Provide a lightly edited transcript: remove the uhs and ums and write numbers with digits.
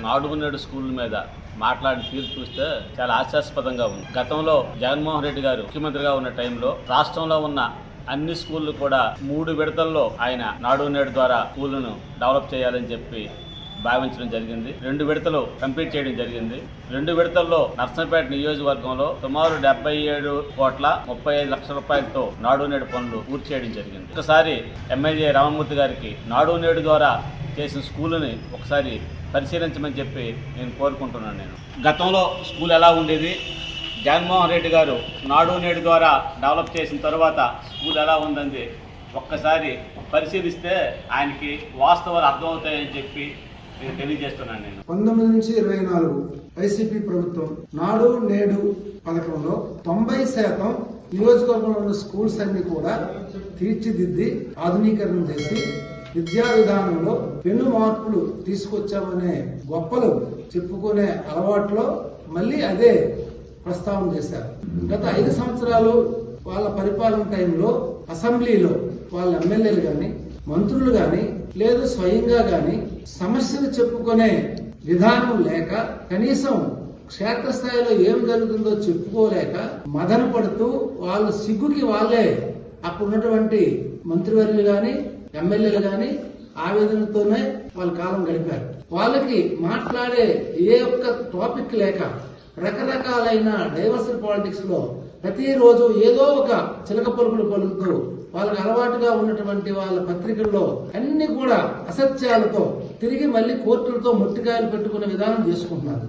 నాడు నేడు స్కూల్ మీద మాట్లాడిన తీరు చూస్తే చాలా హాస్యాస్పదంగా ఉంది. గతంలో జగన్మోహన్ రెడ్డి గారు ముఖ్యమంత్రిగా ఉన్న టైంలో రాష్ట్రంలో ఉన్న అన్ని స్కూళ్లు కూడా 3 విడతల్లో ఆయన నాడు నేడు ద్వారా స్కూళ్లను డెవలప్ చేయాలని చెప్పి భావించడం జరిగింది. 2 విడతలు కంప్లీట్ చేయడం జరిగింది. 2 విడతల్లో నర్సంపేట నియోజకవర్గంలో సుమారు 77,35 లక్షల రూపాయలతో నాడు నేడు పనులు పూర్తి చేయడం జరిగింది. ఒకసారి ఎమ్మెల్యే రామమూర్తి గారికి నాడు నేడు ద్వారా చేసిన స్కూలుని ఒకసారి పరిశీలించమని చెప్పి నేను కోరుకుంటున్నాను. గతంలో స్కూల్ ఎలా ఉండేది, జగన్మోహన్ రెడ్డి గారు నాడు నేడు ద్వారా డెవలప్ చేసిన తర్వాత స్కూల్ ఎలా ఉందని ఒక్కసారి పరిశీలిస్తే ఆయనకి వాస్తవాలు అర్థమవుతాయని చెప్పి నేను తెలియజేస్తున్నాను. 19 నుంచి 24 వైసీపీ ప్రభుత్వం నాడు నేడు పథకంలో 90% నియోజకవర్గంలో ఉన్న స్కూల్స్ అన్ని కూడా తీర్చిదిద్ది ఆధునీకరణ చేసి విద్యా విధానంలో పెను మార్పులు తీసుకొచ్చామనే గొప్పలు చెప్పుకునే అలవాట్లో మళ్ళీ అదే ప్రస్తావన చేశారు. గత 5 సంవత్సరాలు వాళ్ళ పరిపాలన టైంలో అసెంబ్లీలో వాళ్ళ ఎమ్మెల్యేలు గాని మంత్రులు గాని లేదు స్వయంగా గాని సమస్యలు చెప్పుకునే విధానం లేక కనీసం క్షేత్రస్థాయిలో ఏం జరుగుతుందో చెప్పుకోలేక మదన పడుతూ వాళ్ళు సిగ్గుకి వాళ్ళే అప్పుడున్నటువంటి మంత్రివర్యులు గాని ఎమ్మెల్యేలు గాని ఆవేదనతోనే వాళ్ళ కాలం గడిపారు. వాళ్ళకి మాట్లాడే ఏ ఒక్క టాపిక్ లేక రకరకాలైన డైవర్సిటీ పాలిటిక్స్ లో ప్రతిరోజు ఏదో ఒక చిలక పలుకులు పలుకుతూ వాళ్ళకి అలవాటుగా ఉన్నటువంటి వాళ్ళ పత్రికల్లో అన్ని కూడా అసత్యాలతో తిరిగి మళ్ళీ కోర్టులతో ముట్టికాయలు పెట్టుకునే విధానం చేసుకుంటున్నారు.